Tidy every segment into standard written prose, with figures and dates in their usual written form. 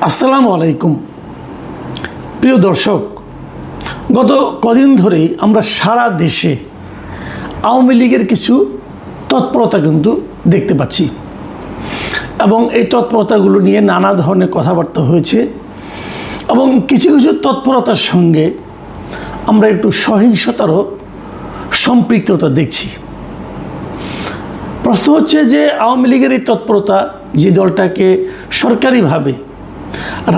আসসালামু আলাইকুম প্রিয় দর্শক, গত কদিন ধরেই আমরা সারা দেশে আওয়ামী লীগের কিছু তৎপরতা কিন্তু দেখতে পাচ্ছি এবং এই তৎপরতাগুলো নিয়ে নানা ধরনের কথাবার্তা হয়েছে এবং কিছু কিছু তৎপরতার সঙ্গে আমরা একটু সহিংসতারও সম্পৃক্ততা দেখছি। প্রশ্ন হচ্ছে যে আওয়ামী লীগের এই তৎপরতা, যে দলটাকে সরকারিভাবে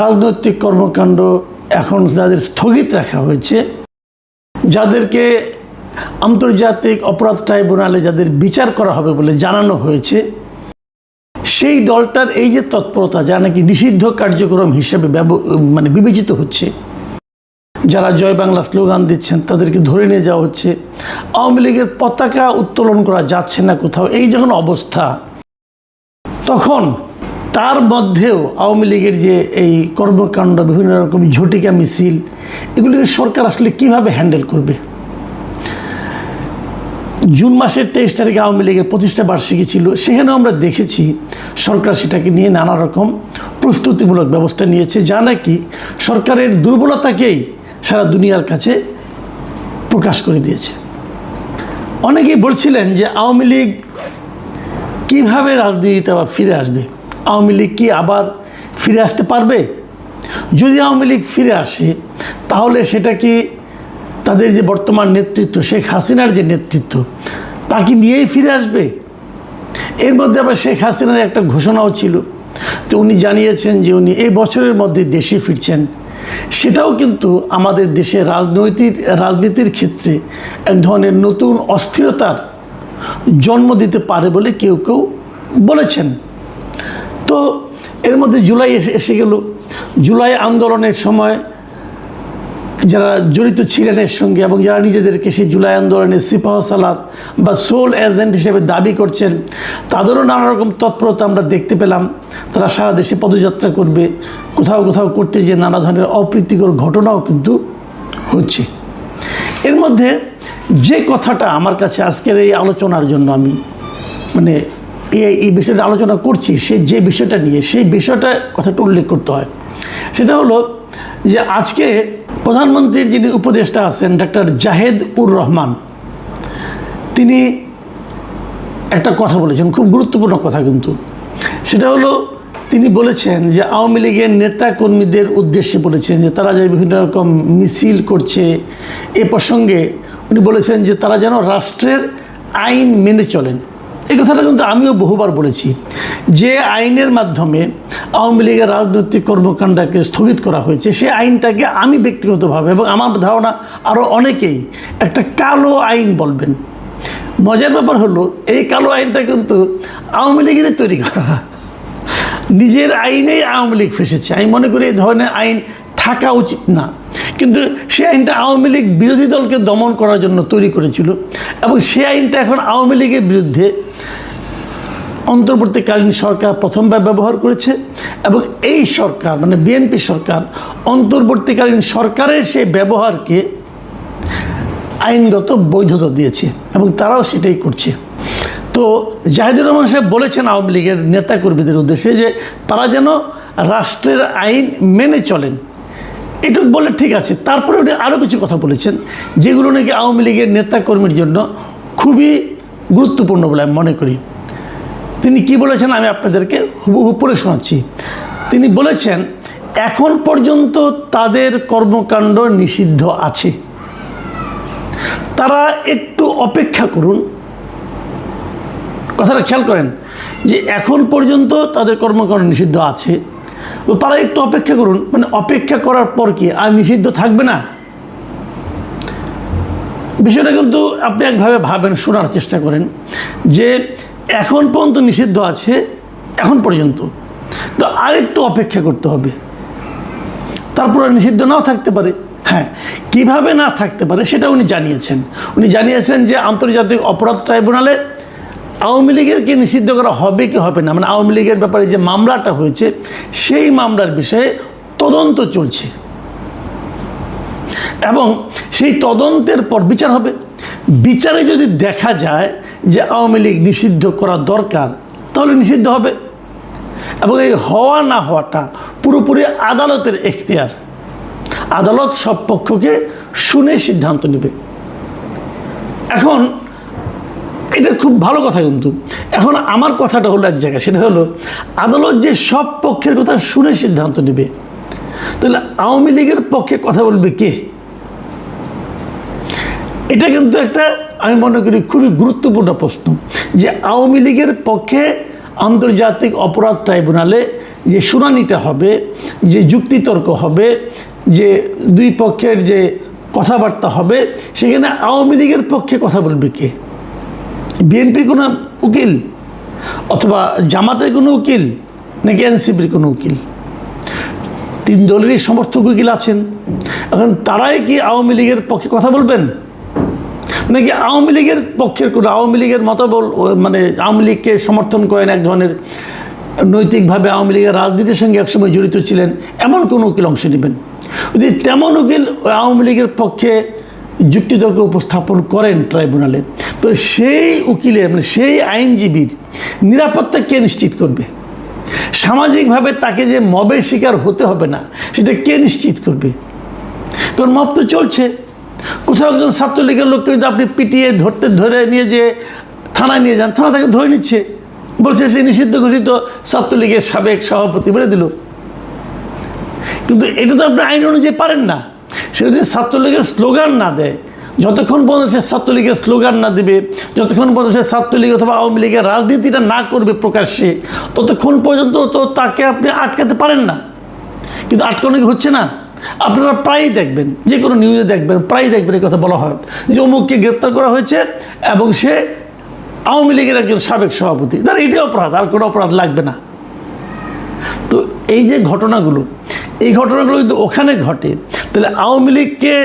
রাজনৈতিক কর্মকাণ্ড এখন যাদের স্থগিত রাখা হয়েছে, যাদেরকে আন্তর্জাতিক অপরাধ ট্রাইব্যুনালে যাদের বিচার করা হবে বলে জানানো হয়েছে, সেই দলটার এই যে তৎপরতা, যা নাকি নিষিদ্ধ কার্যক্রম হিসেবে বিবেচিত হচ্ছে, যারা জয় বাংলা স্লোগান দিচ্ছেন তাদেরকে ধরে নিয়ে যাওয়া হচ্ছে, আওয়ামী লীগের পতাকা উত্তোলন করা যাচ্ছে না কোথাও, এই যখন অবস্থা, তখন তার মধ্যেও আওয়ামী লীগের যে এই কর্মকাণ্ড, বিভিন্ন রকম ঝটিকা মিছিল, এগুলিকে সরকার আসলে কীভাবে হ্যান্ডেল করবে? জুন মাসের 23 তারিখে আওয়ামী লীগের প্রতিষ্ঠা বার্ষিকী ছিল, সেখানেও আমরা দেখেছি সরকার সেটাকে নিয়ে নানা রকম প্রস্তুতিমূলক ব্যবস্থা নিয়েছে, যা নাকি সরকারের দুর্বলতাকেই সারা দুনিয়ার কাছে প্রকাশ করে দিয়েছে। অনেকেই বলছিলেন যে আওয়ামী লীগ কীভাবে রাজনীতিতে আবার ফিরে আসবে, আওয়ামী লীগ কি আবার ফিরে আসতে পারবে? যদি আওয়ামী লীগ ফিরে আসে তাহলে সেটা কি তাদের যে বর্তমান নেতৃত্ব, শেখ হাসিনার যে নেতৃত্ব, তাকে নিয়েই ফিরে আসবে? এর মধ্যে আবার শেখ হাসিনার একটা ঘোষণাও ছিল, তো উনি জানিয়েছেন যে উনি এই বছরের মধ্যে দেশে ফিরছেন। সেটাও কিন্তু আমাদের দেশের রাজনীতির ক্ষেত্রে এক ধরনের নতুন অস্থিরতার জন্ম দিতে পারে বলে কেউ কেউ বলেছেন। তো এর মধ্যে জুলাই এসে গেল। জুলাই আন্দোলনের সময় যারা জড়িত ছিলেন এর সঙ্গে এবং যারা নিজেদেরকে সেই জুলাই আন্দোলনের সিপাহসালার বা সোল এজেন্ট হিসেবে দাবি করছেন, তাদেরও নানা রকম তৎপরতা আমরা দেখতে পেলাম। তারা সারা দেশে পদযাত্রা করবে, কোথাও কোথাও করতে গিয়ে নানা ধরনের অপ্রীতিকর ঘটনাও কিন্তু হচ্ছে। এর মধ্যে যে কথাটা আমার কাছে আজকের এই আলোচনার জন্য আমি এই বিষয়টা আলোচনা করছি, যে বিষয়টা নিয়ে, সেই বিষয়টা কথাটা উল্লেখ করতে হয়। সেটা হলো যে আজকে প্রধানমন্ত্রীর যিনি উপদেষ্টা আছেন ডক্টর জাহেদ-উর-রহমান, তিনি একটা কথা বলেছেন, খুব গুরুত্বপূর্ণ কথা কিন্তু। সেটা হলো তিনি বলেছেন যে আওয়ামী লীগের নেতা কর্মীদের উদ্দেশ্যে বলেছেন যে তারা যে বিভিন্ন রকম মিছিল করছে, এ প্রসঙ্গে উনি বলেছেন যে তারা যেন রাষ্ট্রের আইন মেনে চলেন। এই কথাটা কিন্তু আমিও বহুবার বলেছি, যে আইনের মাধ্যমে আওয়ামী লীগের রাজনৈতিক কর্মকাণ্ডকে স্থগিত করা হয়েছে, সেই আইনটাকে আমি ব্যক্তিগতভাবে এবং আমার ধারণা আরও অনেকেই একটা কালো আইন বলবেন। মজার ব্যাপার হলো এই কালো আইনটা কিন্তু আওয়ামী লীগেরই তৈরি করা, নিজের আইনেই আওয়ামী লীগ ফেসেছে। আমি মনে করি এই ধরনের আইন থাকা উচিত না, কিন্তু সেই আইনটা আওয়ামী লীগ বিরোধী দলকে দমন করার জন্য তৈরি করেছিল এবং সেই আইনটা এখন আওয়ামী লীগের বিরুদ্ধে অন্তর্বর্তীকালীন সরকার প্রথমবার ব্যবহার করেছে এবং এই সরকার বিএনপি সরকার অন্তর্বর্তীকালীন সরকারের সেই ব্যবহারকে আইনগত বৈধতা দিয়েছে এবং তারাও সেটাই করছে। তো জাহিদুর রহমান সাহেব বলেছেন আওয়ামী লীগের নেতাকর্মীদের উদ্দেশ্যে যে তারা যেন রাষ্ট্রের আইন মেনে চলেন। এটুকু বলে ঠিক আছে, তারপরে উনি আরও কিছু কথা বলেছেন যেগুলো নাকি আওয়ামী লীগের নেতাকর্মীর জন্য খুবই গুরুত্বপূর্ণ বলে আমি মনে করি। তিনি কি বলেছেন আমি আপনাদেরকে হুবহু পড়ে শোনাচ্ছি। তিনি বলেছেন, এখন পর্যন্ত তাদের কর্মকাণ্ড নিষিদ্ধ আছে, তারা একটু অপেক্ষা করুন। কথাটা খেয়াল করেন যে এখন পর্যন্ত তাদের কর্মকাণ্ড নিষিদ্ধ আছে, তো তারা একটু অপেক্ষা করুন। অপেক্ষা করার পর কি আর নিষিদ্ধ থাকবে না? বিষয়টা কিন্তু আপনি একভাবে ভাবেন, শোনার চেষ্টা করেন যে এখন পর্যন্ত নিষিদ্ধ আছে, এখন পর্যন্ত, তো আরেকটু অপেক্ষা করতে হবে, তারপরে নিষিদ্ধ নাও থাকতে পারে। হ্যাঁ, কিভাবে না থাকতে পারে সেটা উনি জানিয়েছেন। উনি জানিয়েছেন যে আন্তর্জাতিক অপরাধ ট্রাইব্যুনালে আওয়ামী লীগেরকে নিষিদ্ধ করা হবে কি হবে না, আওয়ামী লীগের ব্যাপারে যে মামলাটা হয়েছে সেই মামলার বিষয়ে তদন্ত চলছে এবং সেই তদন্তের পর বিচার হবে। বিচারে যদি দেখা যায় যে আওয়ামী লীগ নিষিদ্ধ করা দরকার, তাহলে নিষিদ্ধ হবে। এবং এই হওয়া না হওয়াটা পুরোপুরি আদালতের এখতিয়ার। আদালত সব পক্ষকে শুনে সিদ্ধান্ত নেবে। এখন এটা খুব ভালো কথা, কিন্তু এখন আমার কথাটা হলো এক জায়গায়, সেটা হলো আদালত যে সব পক্ষের কথা শুনে সিদ্ধান্ত নেবে, তাহলে আওয়ামী লীগের পক্ষে কথা বলবে কে? এটা কিন্তু একটা, আমি মনে করি, খুবই গুরুত্বপূর্ণ প্রশ্ন, যে আওয়ামী লীগের পক্ষে আন্তর্জাতিক অপরাধ ট্রাইব্যুনালে যে শুনানিটা হবে, যে যুক্তিতর্ক হবে, যে দুই পক্ষের যে কথাবার্তা হবে, সেখানে আওয়ামী লীগের পক্ষে কথা বলবে কে? বিএনপির কোনো উকিল, অথবা জামাতের কোনো উকিল, নাকি এনসিপির কোনো উকিল? তিন দলেরই সমর্থক উকিল আছেন। এখন তারাই কি আওয়ামী লীগের পক্ষে কথা বলবেন, নাকি আওয়ামী লীগের পক্ষের কোনো, আওয়ামী লীগের মতবল, মানে আওয়ামী লীগকে সমর্থন করেন, এক ধরনের নৈতিকভাবে আওয়ামী লীগের রাজনীতির সঙ্গে একসময় জড়িত ছিলেন, এমন কোনো উকিল অংশ নেবেন? যদি তেমন উকিল আওয়ামী লীগের পক্ষে যুক্তিতর্ক উপস্থাপন করেন ট্রাইব্যুনালে, তো সেই উকিলের, মানে সেই আইনজীবীর নিরাপত্তা কে নিশ্চিত করবে? সামাজিকভাবে তাকে যে মবের শিকার হতে হবে না, সেটা কে নিশ্চিত করবে? কারণ মব তো চলছে। কোথাও একজন ছাত্রলীগের লোককে যদি আপনি পিটিয়ে ধরে নিয়ে যে থানায় নিয়ে যান, থানা তাকে ধরে নিচ্ছে, বলছে সে নিষিদ্ধ ঘোষিত ছাত্রলীগের সাবেক সভাপতি বলে দিল। কিন্তু এটা তো আপনি আইন অনুযায়ী পারেন না। সে যদি ছাত্রলীগের স্লোগান না দেয়, যতক্ষণ পর্যন্ত সে ছাত্রলীগের স্লোগান না দেবে, যতক্ষণ পর্যন্ত সে ছাত্রলীগ অথবা আওয়ামী লীগের রাজনীতিটা না করবে প্রকাশ্যে, ততক্ষণ পর্যন্ত তো তাকে আপনি আটকাতে পারেন না। কিন্তু আটকানো কি হচ্ছে না? আপনারা প্রায়ই দেখবেন, যে কোনো নিউজে দেখবেন, প্রায়ই দেখবেন এই কথা বলা হয় যে অমুককে গ্রেপ্তার করা হয়েছে এবং সে আওয়ামী লীগের একজন সাবেক সভাপতি। তার এটাই অপরাধ, আর কোনো অপরাধ লাগবে না। তো এই যে ঘটনাগুলো, এই ঘটনাগুলো যদি ওখানে ঘটে, তাহলে আওয়ামী লীগকে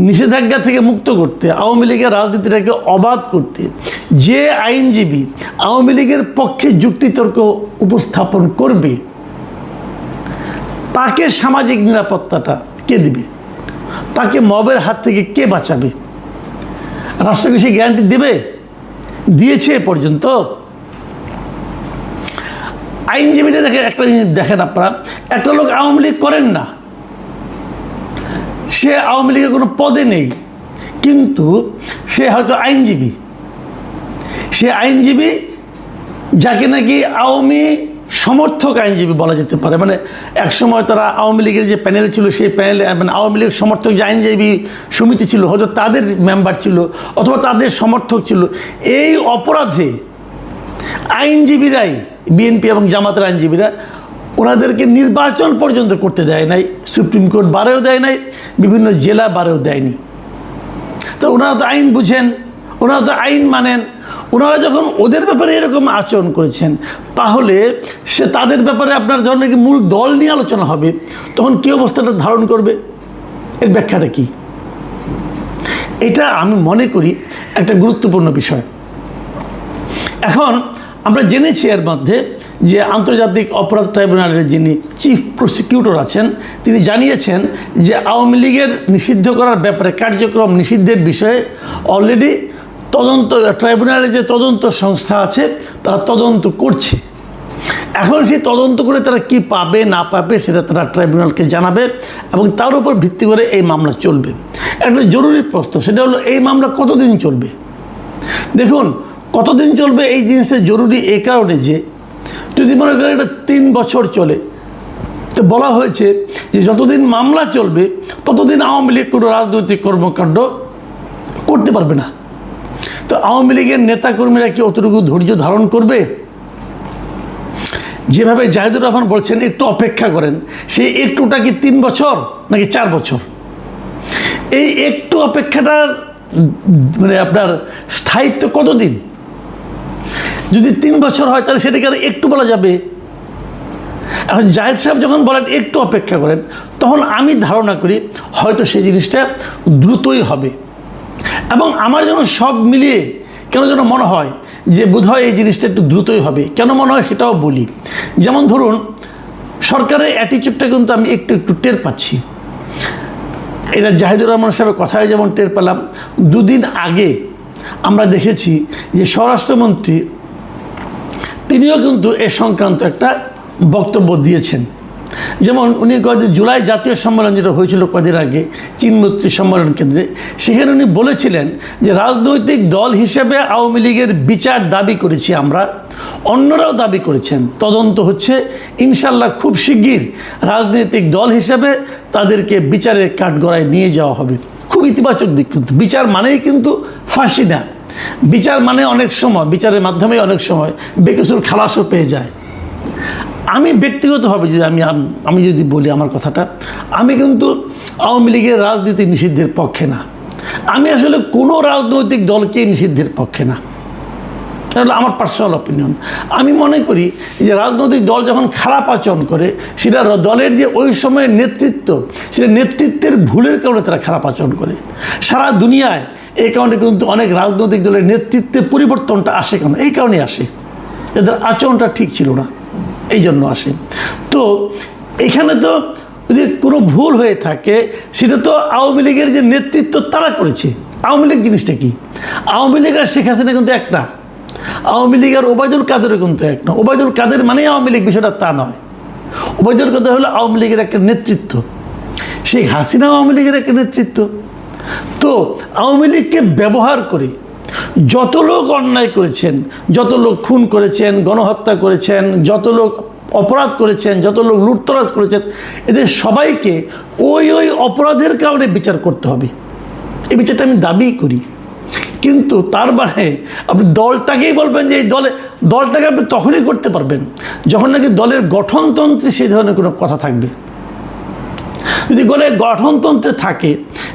নিষেধাজ্ঞা থেকে মুক্ত করতে, আওয়ামী লীগের রাজনীতিটাকে অবাধ করতে যে আইনজীবী আওয়ামী লীগের পক্ষে যুক্তিতর্ক উপস্থাপন করবে, তাকে সামাজিক নিরাপত্তাটা কে দিবে? তাকে মবের হাত থেকে কে বাঁচাবে? রাষ্ট্রকে সে গ্যারান্টি দেবে? দিয়েছে এ পর্যন্ত? আইনজীবীদের দেখেন, একটা জিনিস দেখেন আপনারা, একটা লোক আওয়ামী লীগ করেন না, সে আওয়ামী লীগের কোনো পদে নেই, কিন্তু সে হয়তো আইনজীবী। সে আইনজীবী যাকে নাকি আওয়ামী সমর্থক আইনজীবী বলা যেতে পারে। মানে একসময় তারা আওয়ামী লীগের যে প্যানেল ছিল, সেই প্যানেলে মানে আওয়ামী লীগ সমর্থক যে আইনজীবী সমিতি ছিল, হয়তো তাদের মেম্বার ছিল অথবা তাদের সমর্থক ছিল। এই অপরাধে আইনজীবীরাই, বিএনপি এবং জামাতের আইনজীবীরা, ওনাদেরকে নির্বাচন পর্যন্ত করতে দেয় নাই, সুপ্রিম কোর্ট বারেও দেয় নাই, বিভিন্ন জেলা বারেও দেয়নি। তো ওনারা তো আইন বুঝেন, ওনারা তো আইন মানেন। ওনারা যখন ওদের ব্যাপারে এরকম আচরণ করেছেন, তাহলে সে তাদের ব্যাপারে আপনার যখন নাকি মূল দল নিয়ে আলোচনা হবে, তখন কী অবস্থাটা ধারণ করবে? এর ব্যাখ্যাটা কি? এটা আমি মনে করি একটা গুরুত্বপূর্ণ বিষয়। এখন আমরা জেনেছি এর মধ্যে যে আন্তর্জাতিক অপরাধ ট্রাইব্যুনালের যিনি চিফ প্রসিকিউটর আছেন, তিনি জানিয়েছেন যে আওয়ামী লীগের নিষিদ্ধ করার ব্যাপারে, কার্যক্রম নিষিদ্ধের বিষয়ে অলরেডি তদন্ত, ট্রাইব্যুনালে যে তদন্ত সংস্থা আছে তারা তদন্ত করছে। এখন সেই তদন্ত করে তারা কি পাবে না পাবে সেটা তারা ট্রাইব্যুনালকে জানাবে এবং তার উপর ভিত্তি করে এই মামলা চলবে। একটা জরুরি প্রশ্ন, সেটা হলো এই মামলা কতদিন চলবে? দেখুন, কতদিন চলবে এই জিনিসটা জরুরি এই কারণে যে যদি মনে করেন এটা 3 বছর চলে, তো বলা হয়েছে যে যতদিন মামলা চলবে ততদিন আওয়ামী লীগ কোনো রাজনৈতিক কর্মকাণ্ড করতে পারবে না। তো আওয়ামী লীগের নেতাকর্মীরা কি অতটুকু ধৈর্য ধারণ করবে? যেভাবে জাহিদুর রহমান বলছেন একটু অপেক্ষা করেন, সেই একটুটা কি 3 বছর নাকি 4 বছর? এই একটু অপেক্ষাটার মানে আপনার স্থায়িত্ব কতদিন? যদি 3 বছর হয় তাহলে সেটাকে আর একটু বলা যাবে? এখন জাহিদ সাহেব যখন বলেন একটু অপেক্ষা করেন, তখন আমি ধারণা করি হয়তো সেই জিনিসটা দ্রুতই হবে। এবং আমার যেন সব মিলিয়ে কেন যেন মনে হয় যে বোধহয় এই জিনিসটা একটু দ্রুতই হবে। কেন মনে হয় সেটাও বলি। যেমন ধরুন, সরকারের অ্যাটিচিউডটা কিন্তু আমি একটু একটু টের পাচ্ছি। এটা জাহিদুর রহমান সাহেবের কথায় যেমন টের পেলাম, 2 দিন আগে আমরা দেখেছি যে স্বরাষ্ট্রমন্ত্রী তিনিও কিন্তু এ সংক্রান্ত একটা বক্তব্য দিয়েছেন। যেমন উনি যে জুলাই জাতীয় সম্মেলন যেটা হয়েছিল কদিন আগে চীনমৈত্রী সম্মেলন কেন্দ্রে, সেখানে উনি বলেছিলেন যে রাজনৈতিক দল হিসেবে আওয়ামী লীগের বিচার দাবি করেছি আমরা, অন্যরাও দাবি করেছেন, তদন্ত হচ্ছে, ইনশাল্লাহ খুব শিগগির রাজনৈতিক দল হিসেবে তাদেরকে বিচারের কাঠগড়ায় নিয়ে যাওয়া হবে। খুব ইতিবাচক দিক, কিন্তু বিচার মানেই কিন্তু ফাঁসি না। বিচার মানে অনেক সময় বিচারের মাধ্যমে অনেক সময় বেকসুর খালাসও পেয়ে যায়। আমি ব্যক্তিগতভাবে যদি আমি যদি বলি আমার কথাটা, আমি কিন্তু আওয়ামী লীগের রাজনীতি নিষিদ্ধের পক্ষে না। আমি আসলে কোনো রাজনৈতিক দলকেই নিষিদ্ধের পক্ষে না, তাহলে আমার পার্সোনাল অপিনিয়ন। আমি মনে করি যে রাজনৈতিক দল যখন খারাপ আচরণ করে, সেটা দলের যে ওই সময়ের নেতৃত্ব, সেটা নেতৃত্বের ভুলের কারণে তারা খারাপ আচরণ করে। সারা দুনিয়ায় এই কারণে কিন্তু অনেক রাজনৈতিক দলের নেতৃত্বের পরিবর্তনটা আসে, কেন এই কারণে আসে, এদের আচরণটা ঠিক ছিল না, এই জন্য আসে। তো এখানে তো যদি কোনো ভুল হয়ে থাকে, সেটা তো আওয়ামী লীগের যে নেতৃত্ব তারা করেছে। আওয়ামী লীগ জিনিসটা কি? আওয়ামী লীগ আর শেখ হাসিনা কিন্তু এক না, আওয়ামী লীগ আর ওবায়দুল কাদেরও কিন্তু এক না। ওবায়দুল কাদের মানেই আওয়ামী লীগ, বিষয়টা তা নয়। ওবায়দুল কাদের হলো আওয়ামী লীগের একটা নেতৃত্ব, শেখ হাসিনা আওয়ামী লীগের একটা নেতৃত্ব। তো আওয়ামী লীগকে ব্যবহার করে যত লোক অন্যায় করেছেন, যত লোক খুন করেছেন, গণহত্যা করেছেন, যত লোক অপরাধ করেছেন, যত লোক লুটতরাজ করেছেন, এদের সবাইকে ওই অপরাধের কারণে বিচার করতে হবে। এই বিচারটা আমি দাবি করি। কিন্তু তার মানে আপনি দলটাকেই বলবেন যে এই দলটাকে আপনি তখনই করতে পারবেন যখন নাকি দলের গঠনতন্ত্রে সেই ধরনের কোনো কথা থাকবে। যদি দলের গঠনতন্ত্রে থাকে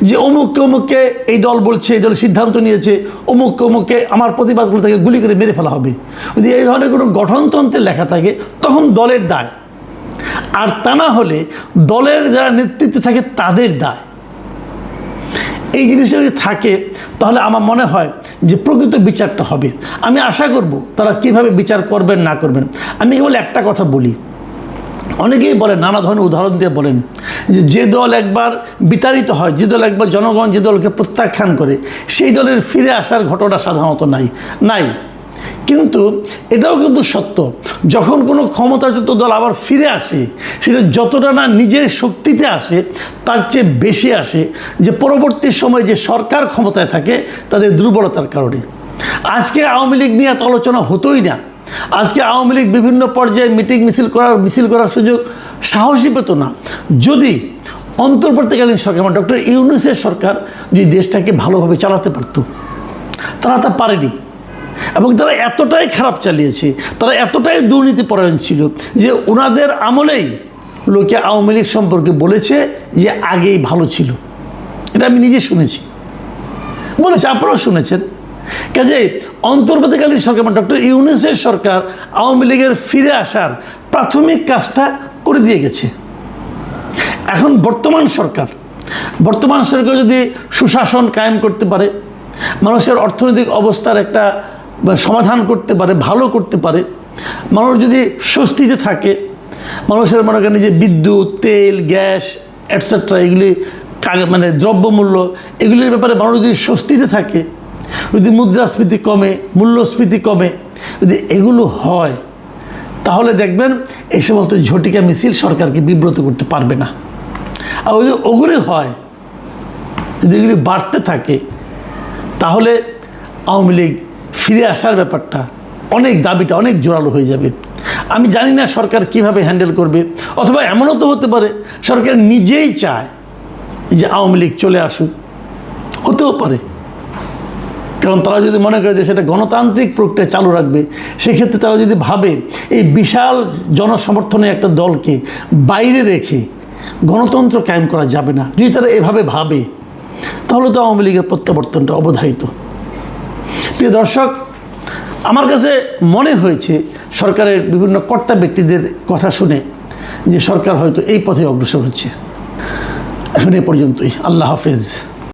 যে অমুককে অমুককে এই দল বলছে, এই দল সিদ্ধান্ত নিয়েছে, অমুককে অমুককে আমার প্রতিবাদ করে তাকে গুলি করে মেরে ফেলা হবে, যদি এই ধরনের কোনো গঠনতন্ত্রে লেখা থাকে, তখন দলের দায়। আর তা না হলে দলের যারা নেতৃত্বে থাকে তাদের দায়। এই জিনিসটা যদি থাকে, তাহলে আমার মনে হয় যে প্রকৃত বিচারটা হবে। আমি আশা করব তারা কিভাবে বিচার করবেন না করবেন। আমি কেবল একটা কথা বলি, অনেকেই বলেন, নানা ধরনের উদাহরণ দিয়ে বলেন যে দল একবার বিতাড়িত হয়, যে দল একবার জনগণ যে দলকে প্রত্যাখ্যান করে, সেই দলের ফিরে আসার ঘটনা সাধারণত নাই। কিন্তু এটাও কিন্তু সত্য, যখন কোনো ক্ষমতাচ্যুত দল আবার ফিরে আসে, সেটা যতটা না নিজের শক্তিতে আসে, তার চেয়ে বেশি আসে যে পরবর্তী সময় যে সরকার ক্ষমতায় থাকে তাদের দুর্বলতার কারণে। আজকে আওয়ামী লীগ নিয়ে এত আলোচনা হতোই না। আজকে আওয়ামী লীগ বিভিন্ন পর্যায়ে মিছিল করার সুযোগ সাহসী পেত না, যদি অন্তর্বর্তীকালীন সরকার, মানে ডক্টর ইউনূসের সরকার যদি দেশটাকে ভালোভাবে চালাতে পারত। তারা তা পারেনি, এবং তারা এতটাই খারাপ চালিয়েছে, তারা এতটাই দুর্নীতিপরায়ণ ছিল যে ওনাদের আমলেই লোকে আওয়ামী লীগ সম্পর্কে বলেছে যে আগেই ভালো ছিল। এটা আমি নিজে শুনেছি, বলেছে, আপনারাও শুনেছেন। কাজেই অন্তর্বর্তীকালীন সরকার, মানে ডক্টর ইউনূসের সরকার আওয়ামী লীগের ফিরে আসার প্রাথমিক কাজটা করে দিয়ে গেছে। এখন বর্তমান সরকার যদি সুশাসন কায়েম করতে পারে, মানুষের অর্থনৈতিক অবস্থার একটা সমাধান করতে পারে, ভালো করতে পারে, মানুষ যদি স্বস্তিতে থাকে, মানুষের মনে করেন যে বিদ্যুৎ, তেল, গ্যাস এটসেট্রা, এগুলি মানে দ্রব্যমূল্য, এগুলির ব্যাপারে মানুষ যদি স্বস্তিতে থাকে, যদি মুদ্রাস্ফীতি কমে, মূল্যস্ফীতি কমে, যদি এগুলো হয়, তাহলে দেখবেন এই সমস্ত ঝটিকা মিছিল সরকারকে বিব্রত করতে পারবে না। আর যদি ওগুলি হয়, যদি এগুলি বাড়তে থাকে, তাহলে আওয়ামী লীগ ফিরে আসার ব্যাপারটা, দাবিটা অনেক জোরালো হয়ে যাবে। আমি জানি না সরকার কিভাবে হ্যান্ডেল করবে, অথবা এমনও তো হতে পারে সরকার নিজেই চায় যে আওয়ামী লীগ চলে আসুক, হতেও পারে। কারণ তারা যদি মনে করে যে সেটা গণতান্ত্রিক প্রক্রিয়া চালু রাখবে, সেক্ষেত্রে তারা যদি ভাবে এই বিশাল জনসমর্থনে একটা দলকে বাইরে রেখে গণতন্ত্র কায়েম করা যাবে না, যদি তারা এভাবে ভাবে, তাহলে তো আওয়ামী লীগের প্রত্যাবর্তনটা অবধারিত। প্রিয় দর্শক, আমার কাছে মনে হয়েছে সরকারের বিভিন্ন কর্তা ব্যক্তিদের কথা শুনে যে সরকার হয়তো এই পথে অগ্রসর হচ্ছে। এখন এ পর্যন্তই। আল্লাহ হাফেজ।